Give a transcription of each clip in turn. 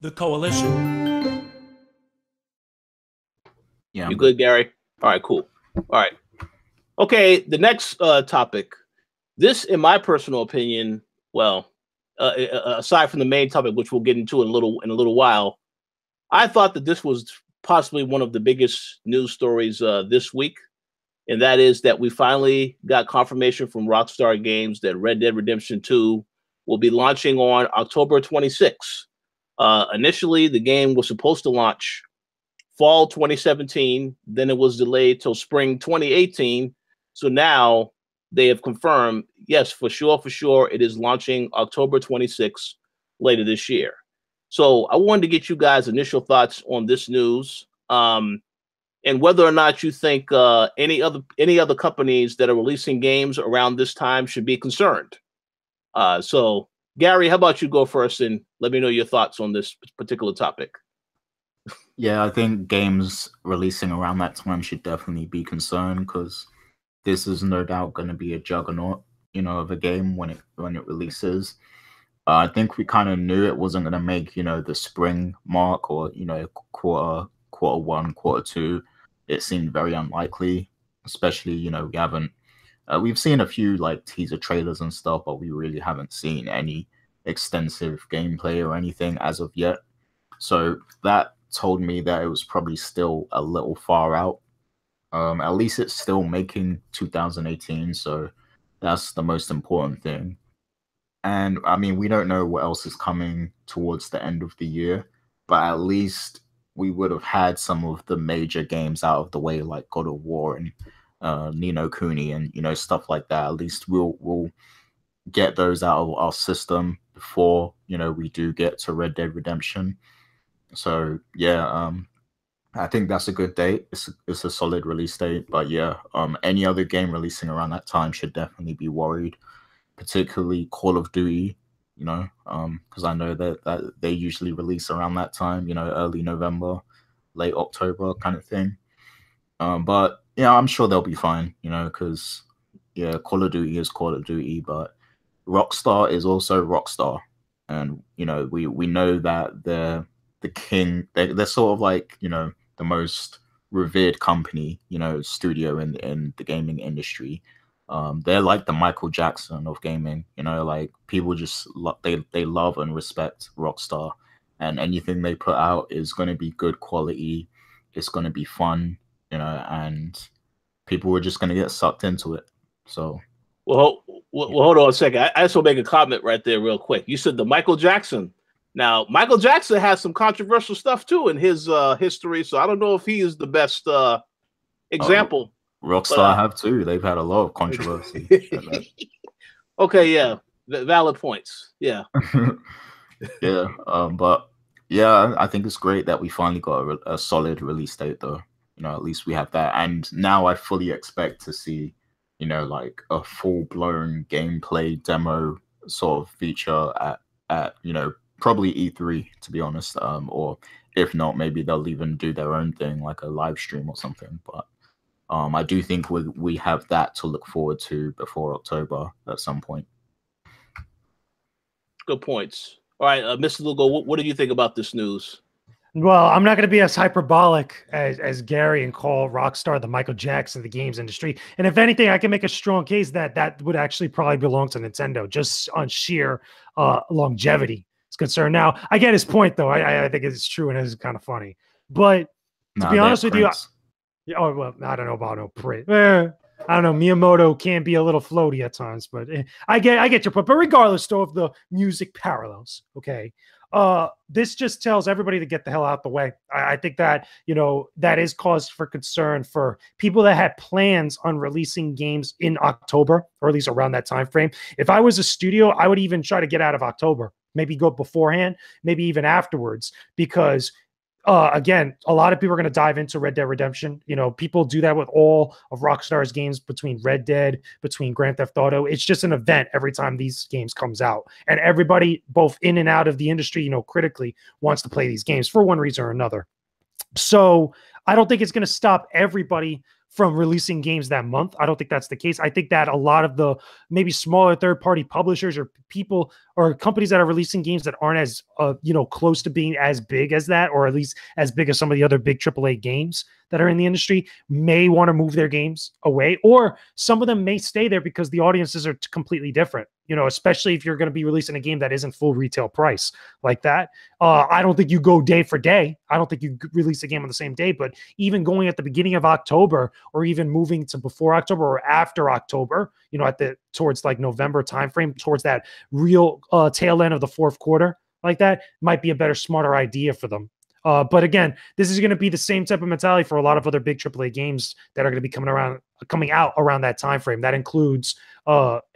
The Koalition. Yeah, you good, Gary? All right, cool. All right. Okay, the next topic. This, in my personal opinion, well, aside from the main topic, which we'll get into in a little while, I thought that this was possibly one of the biggest news stories this week, and that is that we finally got confirmation from Rockstar Games that Red Dead Redemption 2 will be launching on October 26th. Initially, the game was supposed to launch fall 2017, then it was delayed till spring 2018. So now they have confirmed, yes, for sure, it is launching October 26th later this year. So I wanted to get you guys' initial thoughts on this news, and whether or not you think any other companies that are releasing games around this time should be concerned. So, Gary, how about you go first and let me know your thoughts on this particular topic? Yeah, I think games releasing around that time should definitely be concerned because this is no doubt going to be a juggernaut, of a game when it releases. I think we kind of knew it wasn't going to make, the spring mark or, quarter one, quarter two. It seemed very unlikely, especially, we've seen a few like teaser trailers and stuff, but we really haven't seen any extensive gameplay or anything as of yet. So that told me that it was probably still a little far out. At least it's still making 2018, so that's the most important thing. And I mean, we don't know what else is coming towards the end of the year, but at least we would have had some of the major games out of the way, like God of War and Ni no Kuni and stuff like that. At least we'll get those out of our system before we do get to Red Dead Redemption. So yeah, I think that's a good date. It's a solid release date. But yeah, any other game releasing around that time should definitely be worried, particularly Call of Duty. Because I know that they usually release around that time. Early November, late October kind of thing. But yeah, I'm sure they'll be fine. Because yeah, Call of Duty is Call of Duty, but Rockstar is also Rockstar, and we know that they're the king. They're sort of like the most revered company, studio in the gaming industry. They're like the Michael Jackson of gaming. Like people just they love and respect Rockstar, and anything they put out is going to be good quality. It's going to be fun, and people are just going to get sucked into it. So. Well, hold on a second. I just want to make a comment right there real quick. You said the Michael Jackson. Now, Michael Jackson has some controversial stuff, too, in his history, so I don't know if he is the best example. Rockstar have, too. They've had a lot of controversy. Okay, yeah. Valid points. Yeah. Yeah, but, yeah, I think it's great that we finally got a solid release date, though. At least we have that. And now I fully expect to see like a full-blown gameplay demo sort of feature at probably E3, to be honest. Or if not, maybe they'll even do their own thing, like a live stream or something. But I do think we have that to look forward to before October at some point. Good points. All right, Mr. Lugo, what do you think about this news? Well, I'm not going to be as hyperbolic as Gary and call Rockstar the Michael Jackson of the games industry. And if anything, I can make a strong case that would actually probably belong to Nintendo just on sheer longevity is concerned. Now, I get his point, though. I think it's true and it's kind of funny. But to be honest with you, I don't know about no print. I don't know. Miyamoto can be a little floaty at times, but I get your point. But regardless, though, of the music parallels, okay. This just tells everybody to get the hell out the way. I think that, that is cause for concern for people that had plans on releasing games in October, or at least around that time frame. If I was a studio, I would even try to get out of October, maybe go beforehand, maybe even afterwards, because again, a lot of people are going to dive into Red Dead Redemption. People do that with all of Rockstar's games, between Red Dead, between Grand Theft Auto. It's just an event every time these games comes out. And everybody, both in and out of the industry, critically wants to play these games for one reason or another. So I don't think it's going to stop everybody from releasing games that month. I don't think that's the case. I think that a lot of the maybe smaller third-party publishers or people or companies that are releasing games that aren't as close to being as big as that, or at least as big as some of the other big AAA games that are in the industry, may want to move their games away, or some of them may stay there because the audiences are completely different. Especially if you're going to be releasing a game that isn't full retail price like that. I don't think you go day for day. I don't think you release a game on the same day, but even going at the beginning of October, or even moving to before October or after October, towards like November timeframe, towards that real tail end of the fourth quarter, like that might be a better, smarter idea for them. But again, this is going to be the same type of mentality for a lot of other big AAA games that are going to be coming out around that time frame. That includes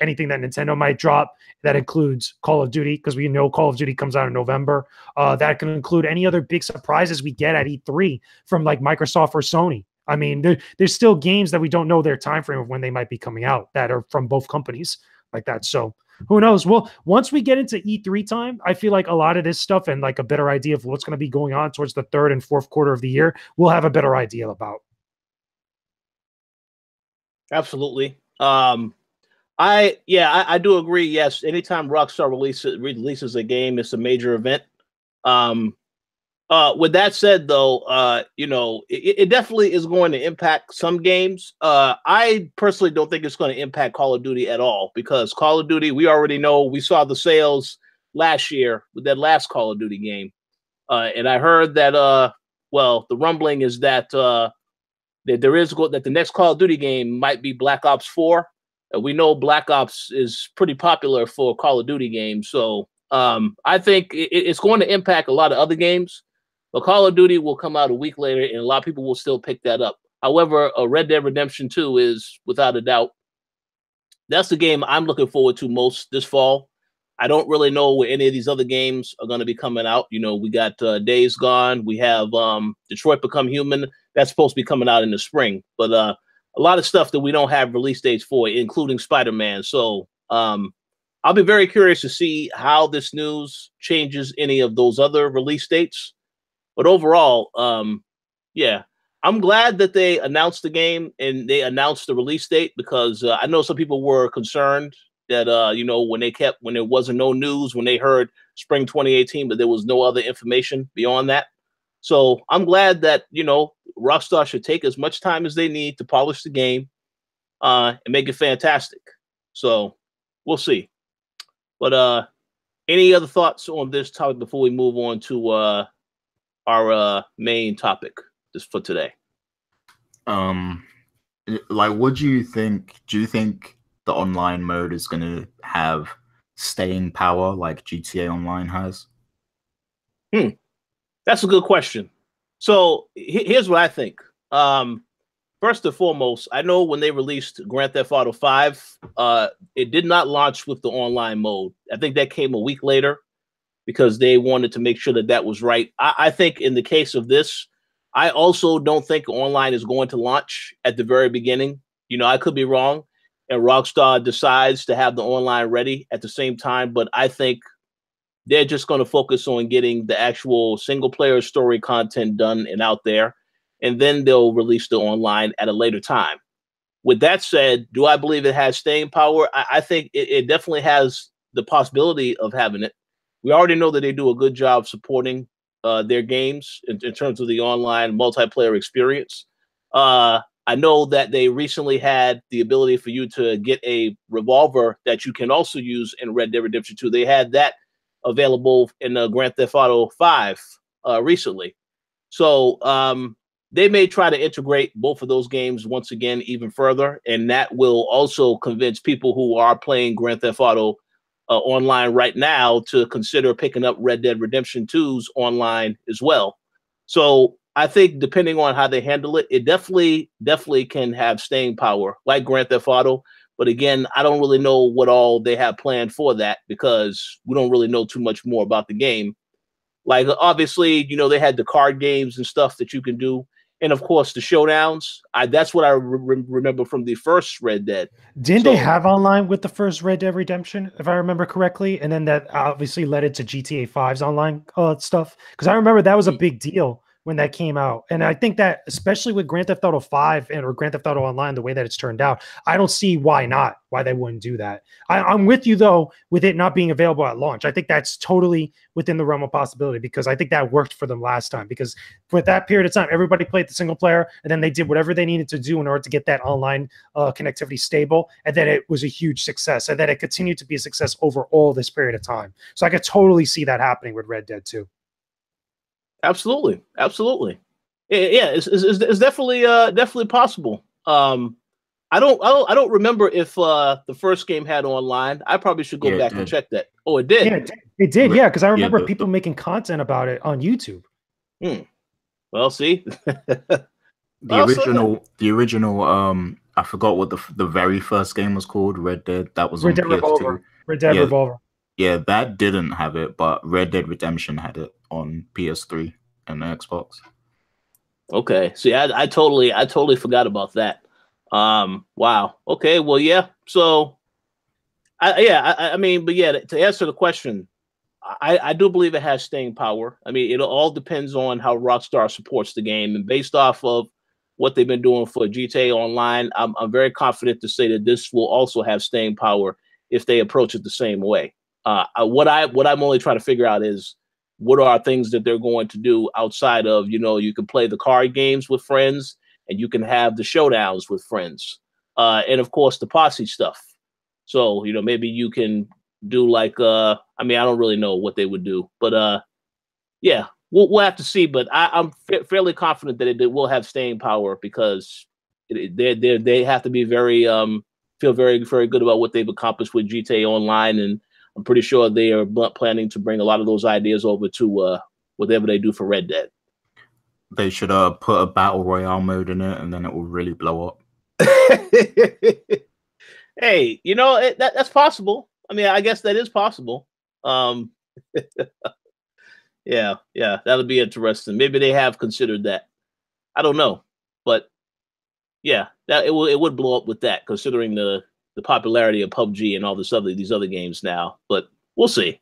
anything that Nintendo might drop. That includes Call of Duty, because we know Call of Duty comes out in November. That can include any other big surprises we get at E3 from like Microsoft or Sony. I mean, there's still games that we don't know their time frame of when they might be coming out that are from both companies like that. So who knows? Well, once we get into E3 time, I feel like a lot of this stuff and like a better idea of what's going to be going on towards the third and fourth quarter of the year, we'll have a better idea about. Absolutely. I do agree. Yes, anytime Rockstar releases a game, it's a major event. With that said, though, it definitely is going to impact some games. I personally don't think it's going to impact Call of Duty at all, because Call of Duty, we already know, we saw the sales last year with that last Call of Duty game. And I heard that, the rumbling is that that the next Call of Duty game might be Black Ops 4. We know Black Ops is pretty popular for Call of Duty games. So I think it's going to impact a lot of other games. But Call of Duty will come out a week later, and a lot of people will still pick that up. However, Red Dead Redemption 2 is, without a doubt, that's the game I'm looking forward to most this fall. I don't really know where any of these other games are going to be coming out. We got Days Gone. We have Detroit Become Human. That's supposed to be coming out in the spring. But a lot of stuff that we don't have release dates for, including Spider-Man. So I'll be very curious to see how this news changes any of those other release dates. But overall, I'm glad that they announced the game and they announced the release date, because I know some people were concerned that, when there wasn't no news, when they heard spring 2018, but there was no other information beyond that. So I'm glad that, Rockstar should take as much time as they need to polish the game and make it fantastic. So we'll see. But any other thoughts on this topic before we move on to our main topic just for today? What do you think? Do you think the online mode is going to have staying power like GTA Online has? That's a good question. So here's what I think. First and foremost, I know when they released Grand Theft Auto 5, it did not launch with the online mode. I think that came a week later, because they wanted to make sure that that was right. I think in the case of this, I also don't think online is going to launch at the very beginning. I could be wrong, and Rockstar decides to have the online ready at the same time, but I think they're just going to focus on getting the actual single-player story content done and out there, and then they'll release the online at a later time. With that said, do I believe it has staying power? I think it definitely has the possibility of having it. We already know that they do a good job supporting their games in terms of the online multiplayer experience. I know that they recently had the ability for you to get a revolver that you can also use in Red Dead Redemption 2. They had that available in Grand Theft Auto 5 recently. So they may try to integrate both of those games once again even further, and that will also convince people who are playing Grand Theft Auto online right now to consider picking up Red Dead Redemption 2's online as well. So I think depending on how they handle it, it definitely can have staying power like Grand Theft Auto. But again, I don't really know what all they have planned for that, because we don't really know too much more about the game. Like, obviously, they had the card games and stuff that you can do. And of course, the showdowns. That's what I remember from the first Red Dead. Didn't they have online with the first Red Dead Redemption, if I remember correctly? And then that obviously led it to GTA 5's online stuff. Because I remember that was a big deal when that came out. And I think that especially with Grand Theft Auto 5 or Grand Theft Auto Online, the way that it's turned out, I don't see why they wouldn't do that. I'm with you though, with it not being available at launch. I think that's totally within the realm of possibility, because I think that worked for them last time, because for that period of time, everybody played the single player and then they did whatever they needed to do in order to get that online connectivity stable. And then it was a huge success, and then it continued to be a success over all this period of time. So I could totally see that happening with Red Dead 2. Absolutely. Yeah, it's definitely possible. I don't remember if the first game had online. I probably should go back and check that. Oh, it did. Yeah, it did. Yeah, because I remember people making content about it on YouTube. Well, see, the original. I forgot what the very first game was called. Red Dead. That was Red on Dead PS2. Revolver. Red Dead Revolver. Yeah, that didn't have it, but Red Dead Redemption had it on PS3 and the Xbox. Okay, see, I totally forgot about that. Wow. Okay, well, yeah. So, I mean, but yeah, to answer the question, I do believe it has staying power. I mean, it all depends on how Rockstar supports the game, and based off of what they've been doing for GTA Online, I'm very confident to say that this will also have staying power if they approach it the same way. What I'm only trying to figure out is what are things that they're going to do outside of, you can play the card games with friends and you can have the showdowns with friends. And of course the posse stuff. So, maybe you can do like, I mean, I don't really know what they would do, but yeah, we'll have to see. But I'm fairly confident that it will have staying power, because they have to be very, feel very, very good about what they've accomplished with GTA Online, and I'm pretty sure they are planning to bring a lot of those ideas over to whatever they do for Red Dead. They should put a battle royale mode in it, and then it will really blow up. Hey, that's possible. I mean, I guess that is possible. Yeah, that'll be interesting. Maybe they have considered that. I don't know, but yeah, that it would blow up with that, considering the popularity of PUBG and all these other games now. But we'll see.